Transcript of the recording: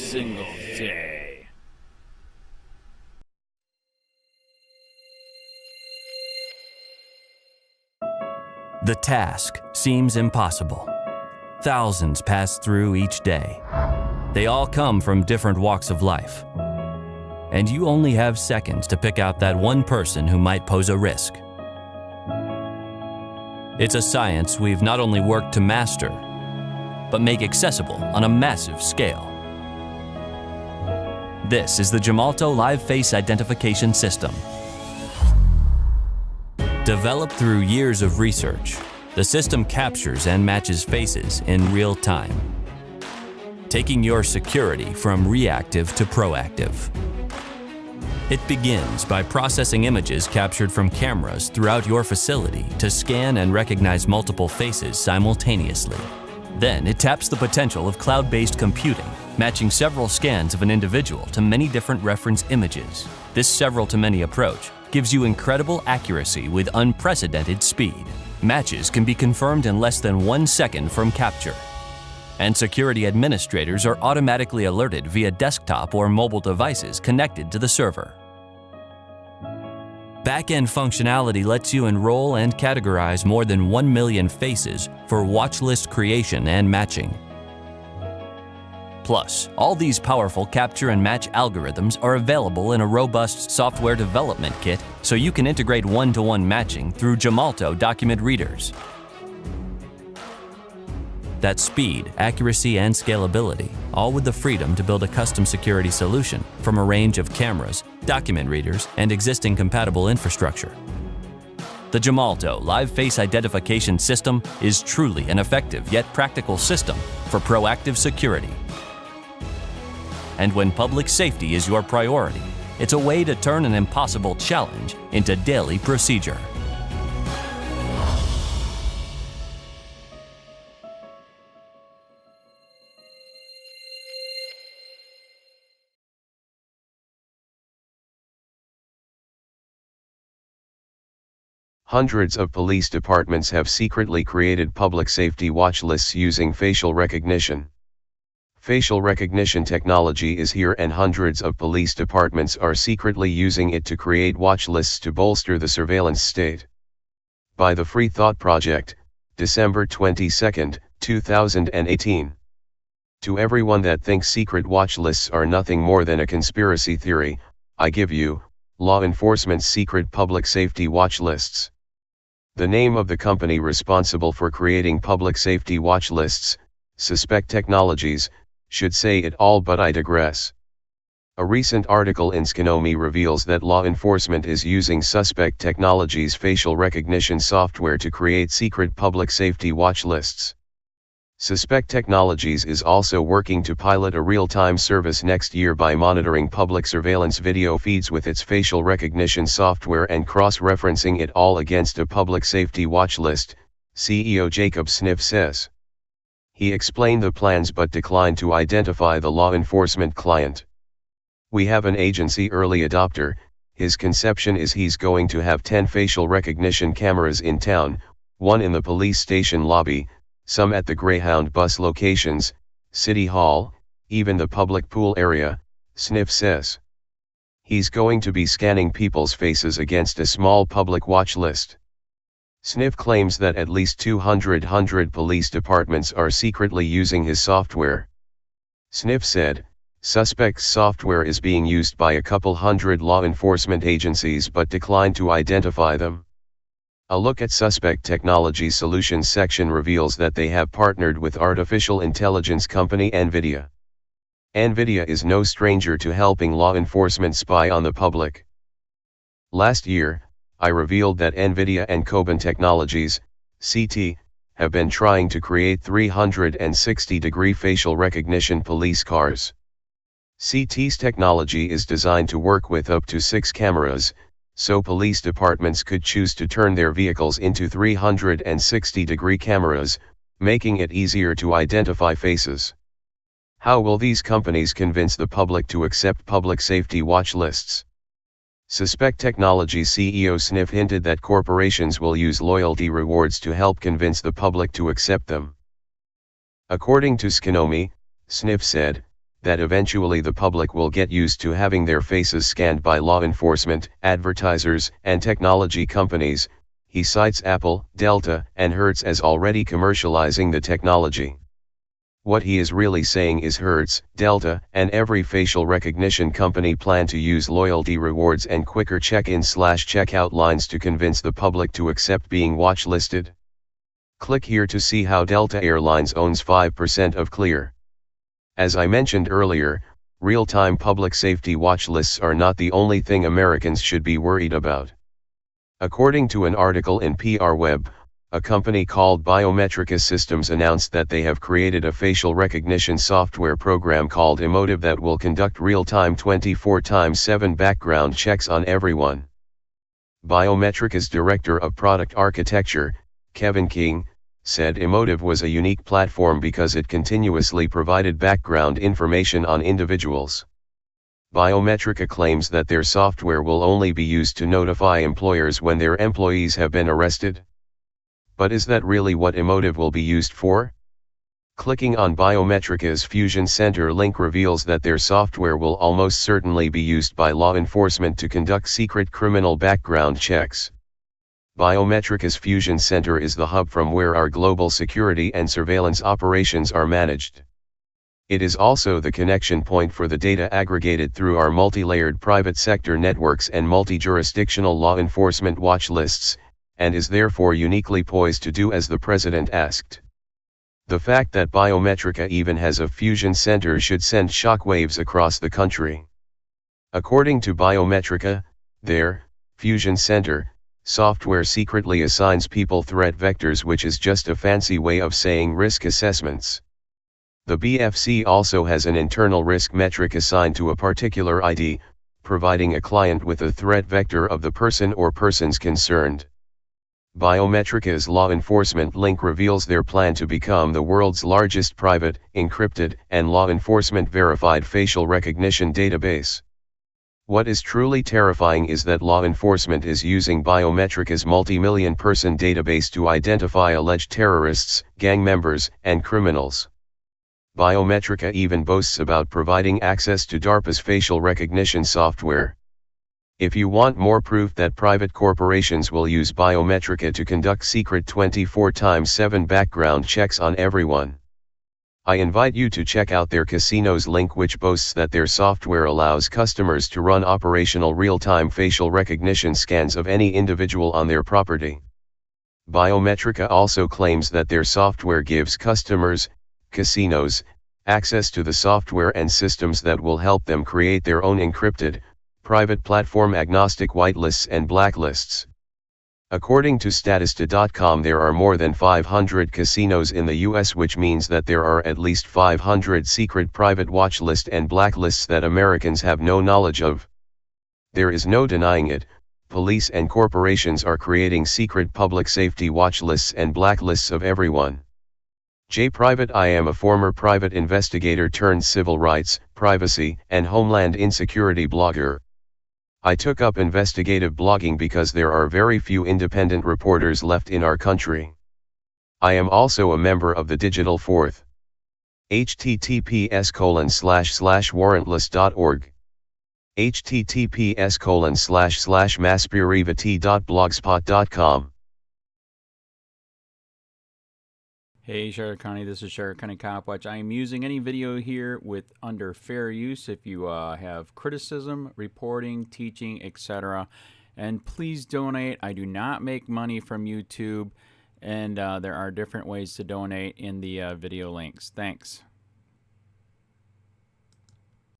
single day. The task seems impossible. Thousands pass through each day. They all come from different walks of life. And you only have seconds to pick out that one person who might pose a risk. It's a science we've not only worked to master, but make accessible on a massive scale. This is the Gemalto Live Face Identification System. Developed through years of research, the system captures and matches faces in real time, taking your security from reactive to proactive. It begins by processing images captured from cameras throughout your facility to scan and recognize multiple faces simultaneously. Then it taps the potential of cloud-based computing, matching several scans of an individual to many different reference images. This several-to-many approach gives you incredible accuracy with unprecedented speed. Matches can be confirmed in less than 1 second from capture. And security administrators are automatically alerted via desktop or mobile devices connected to the server. Back-end functionality lets you enroll and categorize more than 1 million faces for watch list creation and matching. Plus, all these powerful capture and match algorithms are available in a robust software development kit, so you can integrate one-to-one matching through Gemalto document readers. That's speed, accuracy, and scalability, all with the freedom to build a custom security solution from a range of cameras, document readers, and existing compatible infrastructure. The Gemalto Live Face Identification System is truly an effective yet practical system for proactive security. And when public safety is your priority, it's a way to turn an impossible challenge into daily procedure. Hundreds of police departments have secretly created public safety watch lists using facial recognition. Facial recognition technology is here, and hundreds of police departments are secretly using it to create watch lists to bolster the surveillance state. By the Free Thought Project, December 22, 2018. To everyone that thinks secret watch lists are nothing more than a conspiracy theory, I give you, law enforcement's secret public safety watch lists. The name of the company responsible for creating public safety watch lists, Suspect Technologies, should say it all, but I digress. A recent article in Skonomi reveals that law enforcement is using Suspect Technologies' facial recognition software to create secret public safety watch lists. Suspect Technologies is also working to pilot a real-time service next year by monitoring public surveillance video feeds with its facial recognition software and cross-referencing it all against a public safety watch list, CEO Jacob Sniff says. He explained the plans but declined to identify the law enforcement client. We have an agency early adopter. His conception is he's going to have 10 facial recognition cameras in town, 1 in the police station lobby, some at the Greyhound bus locations, City Hall, even the public pool area, Sniff says. He's going to be scanning people's faces against a small public watch list. Sniff claims that at least 200 police departments are secretly using his software. Sniff said, Suspect's software is being used by a couple hundred law enforcement agencies but declined to identify them. A look at Suspect Technology Solutions section reveals that they have partnered with artificial intelligence company NVIDIA. NVIDIA is no stranger to helping law enforcement spy on the public. Last year, I revealed that NVIDIA and Koban Technologies, CT, have been trying to create 360-degree facial recognition police cars. CT's technology is designed to work with up to 6 cameras, so police departments could choose to turn their vehicles into 360-degree cameras, making it easier to identify faces. How will these companies convince the public to accept public safety watch lists? Suspect Technology CEO Sniff hinted that corporations will use loyalty rewards to help convince the public to accept them. According to Skonomi, Sniff said, that eventually the public will get used to having their faces scanned by law enforcement, advertisers, and technology companies. He cites Apple, Delta, and Hertz as already commercializing the technology. What he is really saying is Hertz, Delta, and every facial recognition company plan to use loyalty rewards and quicker check-in/checkout lines to convince the public to accept being watchlisted. Click here to see how Delta Airlines owns 5% of COLLIER. As I mentioned earlier, real-time public safety watch lists are not the only thing Americans should be worried about. According to an article in PR Web, a company called Biometrica Systems announced that they have created a facial recognition software program called Emotive that will conduct real-time 24/7 background checks on everyone. Biometrica's Director of Product Architecture, Kevin King, said Emotive was a unique platform because it continuously provided background information on individuals. Biometrica claims that their software will only be used to notify employers when their employees have been arrested. But is that really what Emotive will be used for? Clicking on Biometrica's Fusion Center link reveals that their software will almost certainly be used by law enforcement to conduct secret criminal background checks. Biometrica's Fusion Center is the hub from where our global security and surveillance operations are managed. It is also the connection point for the data aggregated through our multi-layered private sector networks and multi-jurisdictional law enforcement watch lists, and is therefore uniquely poised to do as the president asked. The fact that Biometrica even has a fusion center should send shockwaves across the country. According to Biometrica, their fusion center software secretly assigns people threat vectors, which is just a fancy way of saying risk assessments. The BFC also has an internal risk metric assigned to a particular ID, providing a client with a threat vector of the person or persons concerned. Biometrica's law enforcement link reveals their plan to become the world's largest private, encrypted, and law enforcement verified facial recognition database. What is truly terrifying is that law enforcement is using Biometrica's multi-million person database to identify alleged terrorists, gang members, and criminals. Biometrica even boasts about providing access to DARPA's facial recognition software. If you want more proof that private corporations will use Biometrica to conduct secret 24/7 background checks on everyone, I invite you to check out their casinos link, which boasts that their software allows customers to run operational real-time facial recognition scans of any individual on their property. Biometrica also claims that their software gives customers, casinos, access to the software and systems that will help them create their own encrypted, private platform-agnostic whitelists and blacklists. According to Statista.com, there are more than 500 casinos in the US, which means that there are at least 500 secret private watchlist and blacklists that Americans have no knowledge of. There is no denying it, police and corporations are creating secret public safety watchlists and blacklists of everyone. Private. I am a former private investigator turned civil rights, privacy, and homeland insecurity blogger. I took up investigative blogging because there are very few independent reporters left in our country. I am also a member of the Digital Fourth. https://warrantless.org. https://masspirivati.blogspot.com. Hey Sheriff County, this is Sheriff County COPWATCH. I am using any video here with under fair use. If you have criticism, reporting, teaching, etc. And please donate. I do not make money from YouTube, and there are different ways to donate in the video links. Thanks.